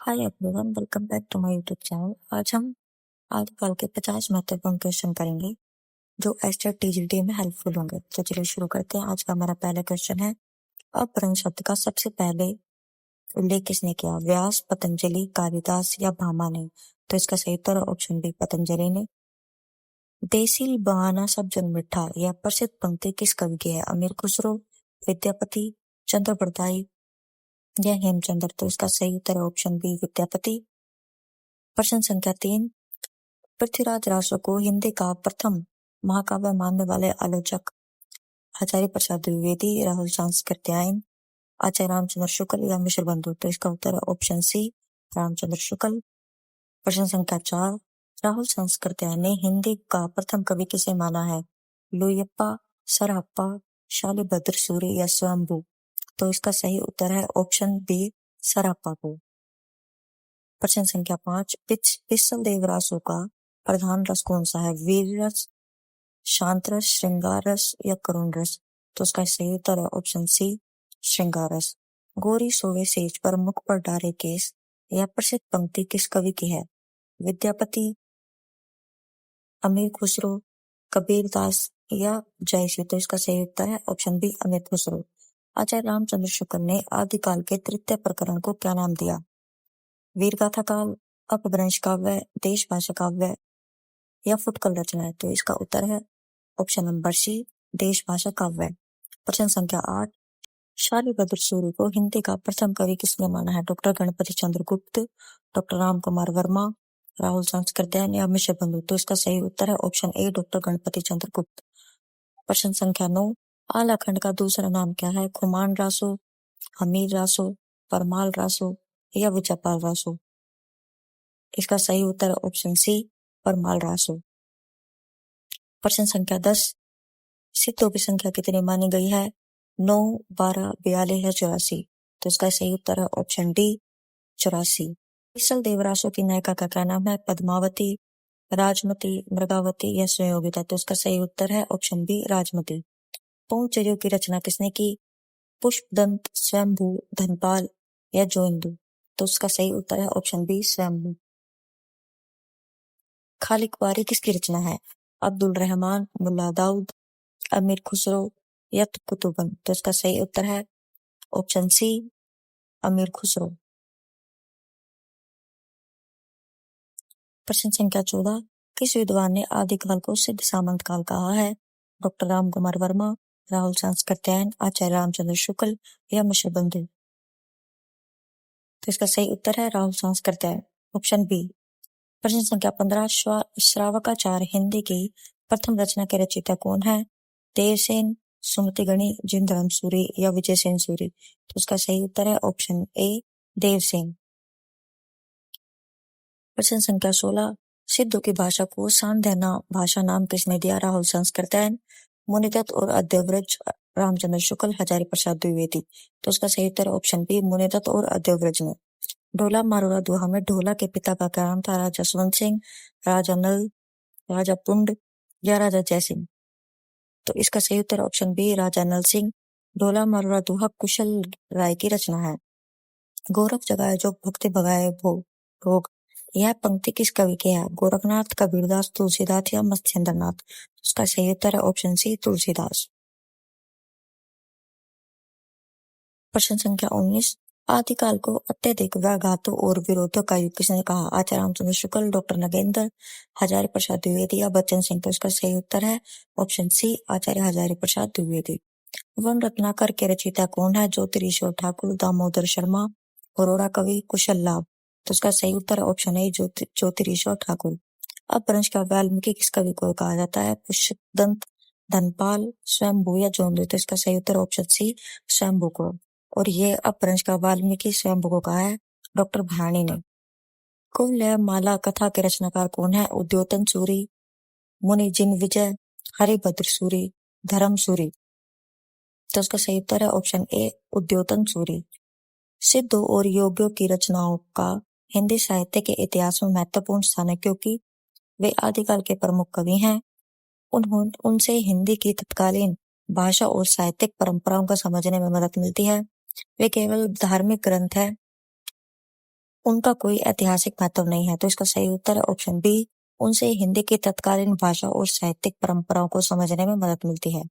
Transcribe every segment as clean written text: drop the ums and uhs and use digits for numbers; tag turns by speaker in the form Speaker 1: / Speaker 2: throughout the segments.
Speaker 1: Hi everyone, welcome back to my YouTube channel. आज हम आजकल के 50 महत्वपूर्ण क्वेश्चन करेंगे जो एस्टेट टीजीटी में हेल्पफुल होंगे। तो चलिए शुरू करते हैं। आज का हमारा पहला क्वेश्चन है, अपभ्रंश शब्द का सबसे पहले उल्लेख किसने किया? व्यास, पतंजलि, कालिदास या भामा ने? तो इसका सही उत्तर ऑप्शन बी, पतंजलि ने। देसी बहाना सब जन मिठा यह प्रसिद्ध पंक्ति किस कवि की है? अमीर खुसरो, विद्यापति, चंद्र बरदाई या हेमचंद्र? तो इसका सही उत्तर ऑप्शन बी, विद्यापति। प्रश्न संख्या 3, पृथ्वीराज रासो को हिंदी का प्रथम महाकाव्य मानने वाले आलोचक आचार्य प्रसाद द्विवेदी, राहुल सांस्कृत्यायन, आचार्य रामचंद्र शुक्ल या मिश्र बंधु? तो इसका उत्तर ऑप्शन सी, रामचंद्र शुक्ल। प्रश्न संख्या 4, राहुल सांस्कृत्यायन ने हिंदी का प्रथम कवि किसे माना है? लुयप्पा, सरहप्पा, शालिभद्र सूरी या स्वयंभू? तो इसका सही उत्तर है ऑप्शन बी, सरहप्पा को। प्रश्न संख्या 5, पिस्सल देव रासो का प्रधान रस कौन सा है? वीर रस, शांत रस, श्रृंगार रस या करुण रस? तो इसका सही उत्तर है ऑप्शन सी, श्रृंगार रस। गोरी सोवे सेज पर मुख पर डारे केस यह प्रसिद्ध पंक्ति किस कवि की है? विद्यापति, अमीर खुसरो, कबीरदास या जयसी? तो इसका सही उत्तर है ऑप्शन बी, अमीर खुसरो। आचार्य रामचंद्र शुक्ल ने आदिकाल के तृतीय प्रकरण को क्या नाम दिया? वीरगाथा काव्य, अपभ्रंश काव्य, देश भाषा काव्य या फुटकल रचना है? तो इसका उत्तर है ऑप्शन नंबर सी, देश भाषा काव्य। प्रश्न संख्या 8, शालिभद्र सूरी को हिंदी का प्रथम कवि किसने माना है? डॉक्टर गणपति चंद्र गुप्त, डॉक्टर राम कुमार वर्मा, राहुल सांस्कृत्यायन या मिश्र बंधु? तो इसका सही उत्तर है option A, doctor Ganpati Chandra गुप्त। प्रश्न संख्या 9, आलाखंड का दूसरा नाम क्या है? खुमान रासो, हमीर रासो, परमाल रासो या विजयपाल रासो? इसका सही उत्तर है ऑप्शन सी, परमाल रासो। प्रश्न संख्या 10, सिद्धों की संख्या कितनी मानी गई है? 9, 12, 42 या 84? तो इसका सही उत्तर है ऑप्शन डी, 84। पिस्सल देवरासो की नायिका का क्या नाम है? पद्मावती, राजमती, मृगावती या संयोगिता? तो इसका सही उत्तर है ऑप्शन बी, राजमती। पौंचर्यों की रचना किसने की? पुष्पदंत, स्वयंभू, धनपाल या जोइंदू? तो उसका सही उत्तर है ऑप्शन बी, स्वयंभू। खालिकवारी किसकी रचना है? अब्दुल रहमान, मुल्ला दाऊद, अमीर खुसरो या कुतुबन? तो इसका सही उत्तर है ऑप्शन सी, अमीर खुसरो। प्रश्न संख्या 14, किस विद्वान ने आदिकाल को सिद्ध सामंत काल कहा है? डॉक्टर राम कुमार वर्मा, राहुल सांस्कृत्यायन, आचार्य रामचंद्र शुक्ल या मिश्र बंधु? तो इसका सही उत्तर है राहुल सांस्कृत्यायन, ऑप्शन बी। प्रश्न संख्या 15, श्रावकाचार हिंदी की प्रथम रचना के रचयिता कौन है? देवसेन, सुमति गणी, जिनधर्म सूरी या विजय सेन सूरी? तो उसका सही उत्तर है ऑप्शन ए, देवसेन। प्रश्न संख्या 16, सिद्धों की भाषा को सांध्य भाषा नाम किसने दिया? राहुल सांस्कृत्यायन, मुनिदत्त और अद्यव्रज, रामचंद्र शुक्ल, हजारी प्रसाद द्विवेदी? तो उसका सही उत्तर ऑप्शन बी, मुनिदत्त और अद्यव्रज ने। ढोला मारूला दोहा में ढोला के पिता का क्या नाम था? राजा जसवंत सिंह, राजा नल, राजा पुंड या राजा जयसिंह? तो इसका सही उत्तर ऑप्शन बी, राजा नल सिंह। ढोला मारूला दोहा कुशल राय की रचना है। गोरख जगाए जो भक्ति भगाए भोग यह पंक्ति किस कवि की है? गोरखनाथ, कबीरदास, तुलसीदास या मत्स्येंद्रनाथ? उसका सही उत्तर है ऑप्शन सी, तुलसीदास। प्रश्न संख्या 19, आदिकाल को अत्यधिक व्याघातों और विरोधों का युग किसने कहा? आचार्य रामचंद्र शुक्ल, डॉक्टर नगेंद्र, हजारी प्रसाद द्विवेदी या बच्चन सिंह? तो इसका सही उत्तर है ऑप्शन सी, आचार्य हजारी प्रसाद द्विवेदी। वन रत्नाकर के रचयिता कौन है? ज्योतिरीश्वर ठाकुर, दामोदर शर्मा, अरोड़ा कवि, कुशल लाभ? तो उसका सही उत्तर है ऑप्शन ए, ज्योतिरीश्वर ठाकुर। अपभ्रंश का वाल्मीकि किस कवि को कहा जाता है? पुष्पदंत, धनपाल, स्वयंभू या जोंदू? तो इसका सही उत्तर ऑप्शन सी, स्वयंभू को। और ये अपभ्रंश का वाल्मीकि स्वयंभू को कहा है डॉक्टर भाणी ने। कुल्लय माला कथा के रचनाकार कौन है? उद्योतन सूरी, मुनि जिन विजय, हरिभद्र सूरी, धर्म सूरी? तो उसका सही उत्तर है ऑप्शन ए, उद्योतन सूरी। सिद्धों और योगियों की रचनाओं का हिंदी साहित्य के इतिहास में महत्वपूर्ण स्थान है क्योंकि वे आदिकाल के प्रमुख कवि हैं। उनसे हिंदी की तत्कालीन भाषा और साहित्यिक परंपराओं को समझने में मदद मिलती है। वे केवल धार्मिक ग्रंथ है उनका कोई ऐतिहासिक महत्व नहीं है, तो इसका सही उत्तर है ऑप्शन बी, उनसे हिंदी की तत्कालीन भाषा और साहित्यिक परंपराओं को समझने में मदद मिलती है।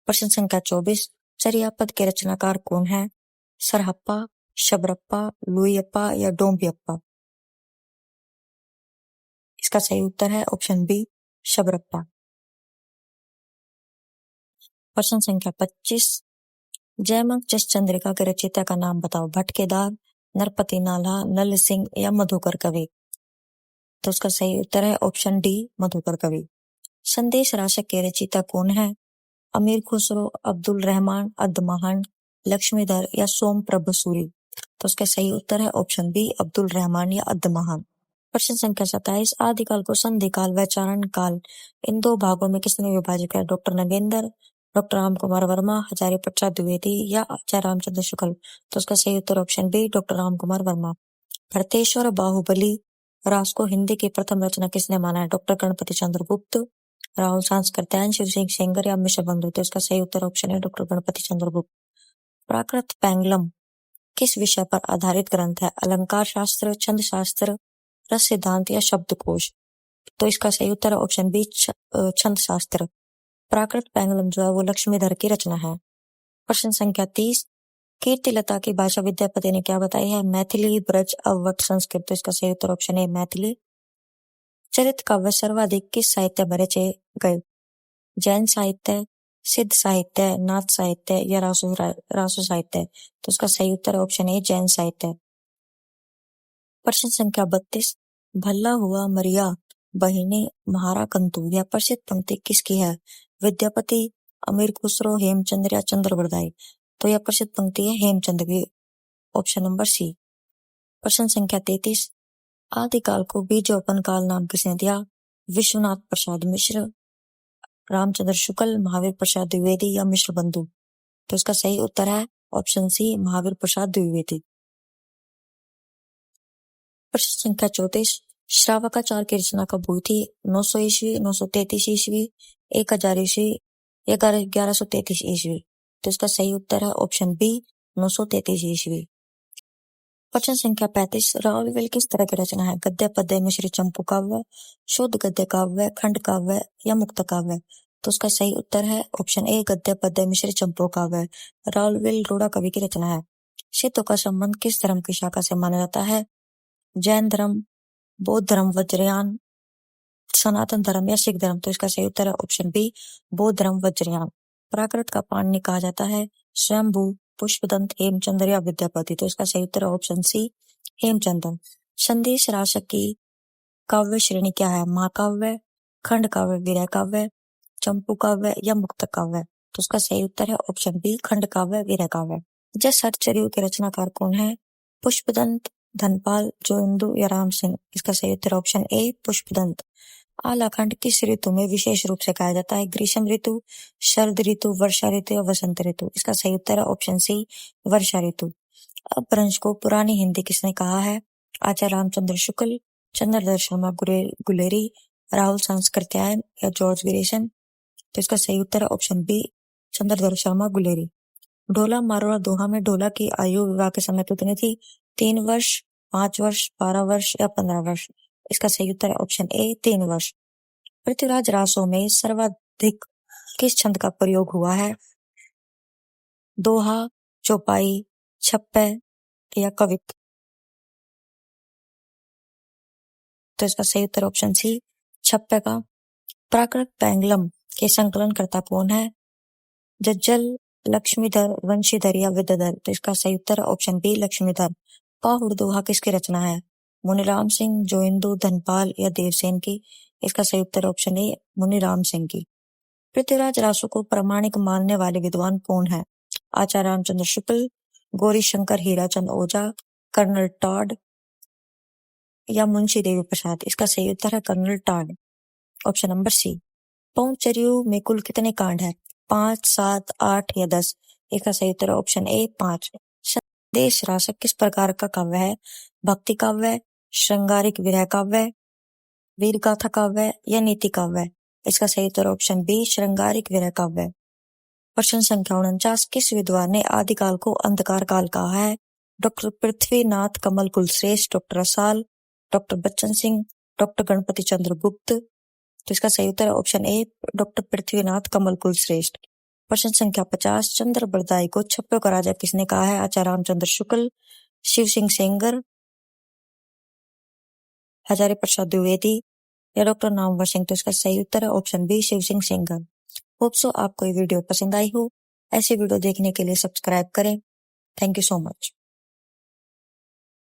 Speaker 1: प्रश्न संख्या 24, चरियापद के रचनाकार कौन है? सरहप्पा, शबरप्पा, लुइयप्पा या डोंबियप्पा? इसका सही उत्तर है ऑप्शन बी, शबरप्पा। प्रश्न संख्या 25, जयमंग जस चंद्रिका के रचयिता का नाम बताओ। भटकेदार, नरपति नाल्हा, नल सिंह या मधुकर कवि? तो उसका सही उत्तर है ऑप्शन डी, मधुकर कवि। संदेश राशक के रचयिता कौन है? अमीर खुसरो, अब्दुल रहमान, अद्दमाहन, लक्ष्मीधर या सोम प्रभु सूरी? तो उसका सही उत्तर है ऑप्शन बी, अब्दुल रहमान या अद्दमाहन। प्रश्न संख्या 27, आदिकाल को संधि काल व चारण काल इन दो भागों में किसने विभाजित किया? डॉक्टर नगेंद्र, डॉक्टर राम कुमार वर्मा, आचार्य प्रसाद द्विवेदी या आचार्य रामचंद्र शुक्ल? तो उसका सही उत्तर option B, doctor Ram Kumar Varma. Bharateshwar Bahubali Raas को हिंदी की प्रथम रचना किसने माना है? डॉक्टर गणपति चंद्र गुप्त, राहुल सांस्कृत्यायन, शिव सिंह सेंगर या मिश्र बंधु? तो इसका सही उत्तर ऑप्शन है डॉक्टर गणपति चंद्र गुप्त। प्राकृत पैंगलम किस विषय पर आधारित ग्रंथ है? अलंकार शास्त्र, छंद शास्त्र, रस सिद्धांत या शब्दकोश? तो इसका सही उत्तर है ऑप्शन बी, छंद शास्त्र। प्राकृत पैंगलम जो है वो लक्ष्मीधर की रचना है। प्रश्न संख्या 30, कीर्तिलता की भाषा विद्यापति ने क्या बताई है? मैथिली, ब्रज, अवध, संस्कृत? तो इसका सही उत्तर ऑप्शन है मैथिली। चरित काव्य सर्वाधिक किस साहित्य में रचे गए? जैन साहित्य, सिद्ध साहित्य, नाथ साहित्य या रासो साहित्य? तो उसका सही उत्तर ऑप्शन है जैन साहित्य। प्रश्न संख्या 32, भल्ला हुआ मरिया बहिनी महारा कंतु यह प्रसिद्ध पंक्ति किसकी है? विद्यापति, अमीर खुसरो, हेमचंद्र या चंद्रवरदाई? तो यह प्रसिद्ध पंक्ति है हेमचंद्र की, ऑप्शन नंबर सी। प्रश्न संख्या 33, आदिकाल को बीजोपन काल नाम किसने दिया? विश्वनाथ प्रसाद मिश्र, रामचंद्र शुक्ल, महावीर प्रसाद द्विवेदी या मिश्र बंधु? तो इसका सही उत्तर है ऑप्शन सी, महावीर प्रसाद द्विवेदी। प्रश्न संख्या 34, श्रावकाचार की रचना कब हुई थी? 900 ईस्वी, 933 ईस्वी, 1000 ईस्वी या 1133 ईस्वी? तो इसका सही उत्तर है ऑप्शन बी, 933 ईस्वी। प्रश्न संख्या 35, रावलवेल किस तरह की रचना है? गद्य पद्य मिश्रित चंपू काव्य, शुद्ध गद्य काव्य, खंड काव्य या मुक्त काव्य? तो उसका सही उत्तर है ऑप्शन ए, गद्य पद्य मिश्रित चंपू काव्य। रावलवेल रोड़ा कवि की रचना है। सिद्धों का संबंध किस धर्म की शाखा से माना जाता है? जैन धर्म, बौद्ध धर्म, वज्रयान, सनातन धर्म या सिख धर्म? तो इसका सही उत्तर है ऑप्शन बी, बौद्ध धर्म, वज्रयान। प्राकृत का पाणिनि कहा जाता है स्वयंभू, पुष्पदंत, हेमचंद्र या विद्यापति? तो इसका सही उत्तर है ऑप्शन सी, हेमचंद्र। संदेश राशक की काव्य श्रेणी क्या है? महाकाव्य, खंड काव्य, विरह काव्य, चंपू काव्य या मुक्त काव्य? तो उसका सही उत्तर है ऑप्शन बी, खंड काव्य, विरह काव्य। जस हरचरियों के रचनाकार कौन है? पुष्पदंत, धनपाल, जोइंदू या राम सिंह? इसका सही उत्तर ऑप्शन ए, पुष्पदंत। आलाखंड किस ऋतु में विशेष रूप से कहा जाता है? ग्रीष्म ऋतु, शरद ऋतु, वर्षा ऋतु या वसंत ऋतु? इसका सही उत्तर है ऑप्शन सी, वर्षा ऋतु। अपभ्रंश को पुरानी हिंदी किसने कहा है? आचार्य रामचंद्र शुक्ल, चंद्रधर शर्मा गुलेरी, राहुल सांस्कृत्यायन या जॉर्ज ग्रेसन? तो इसका सही उत्तर है ऑप्शन बी, चंद्रधर शर्मा गुलेरी। ढोला मारोड़ा दोहा में ढोला की आयु विवाह के समय कितनी थी? 3 वर्ष, 5 वर्ष, 12 वर्ष या 15 वर्ष? इसका सही उत्तर है ऑप्शन ए, 3 वर्ष। पृथ्वीराज रासों में सर्वाधिक किस छंद का प्रयोग हुआ है? दोहा, चौपाई, छप्पे या कवित्त? तो इसका सही उत्तर ऑप्शन सी, छप्पे का। प्राकृत पैंगलम के संकलनकर्ता कौन है? जज्जल, लक्ष्मीधर, वंशीधर या विद्याधर? तो इसका सही उत्तर है ऑप्शन बी, लक्ष्मीधर। पाहुड़ दोहा किसकी रचना है? मुनिराम सिंह, जोइंदू, धनपाल या देवसेन की? इसका सही उत्तर ऑप्शन ए, मुनिराम सिंह की। पृथ्वीराज रासो को प्रामाणिक मानने वाले विद्वान कौन है? आचार्य रामचंद्र शुक्ल, गौरी शंकर हीराचंद ओझा, कर्नल टॉड या मुंशी देवी प्रसाद? इसका सही उत्तर है colonel Tod, option number C. पौंचर्यु में कुल कितने कांड है? 5, 7, 8 या 10? इसका सही उत्तर है ऑप्शन ए, 5। संदेश राशक किस प्रकार का काव्य है? भक्ति काव्य, श्रृंगारिक विरह काव्य, वीर गाथा काव्य या नीति काव्य? इसका सही उत्तर ऑप्शन बी, श्रृंगारिक विरह काव्य। प्रश्न संख्या 49, किस विद्वान ने आदिकाल को अंधकार काल कहा है? Doctor Prithvinath Kamal Kulshreshtha, doctor Rasal, doctor Bachchan Singh, doctor Ganpati Chandra Gupt. तो इसका सही उत्तर है option A, doctor Prithvinath Kamal Kulshreshtha. प्रश्न संख्या 50, चंद्र बरदाई को छप्पे का राजा किसने कहा है? आचार्य रामचंद्र शुक्ल, शिव सिंह सेंगर, हजारी प्रसाद द्विवेदी या डॉक्टर नामवर सिंह। तो इसका सही उत्तर है option B, Shiv Singh Sengar. Hope so आपको ये वीडियो पसंद आई हो। ऐसी वीडियो देखने के लिए सब्सक्राइब करें। Thank you so much.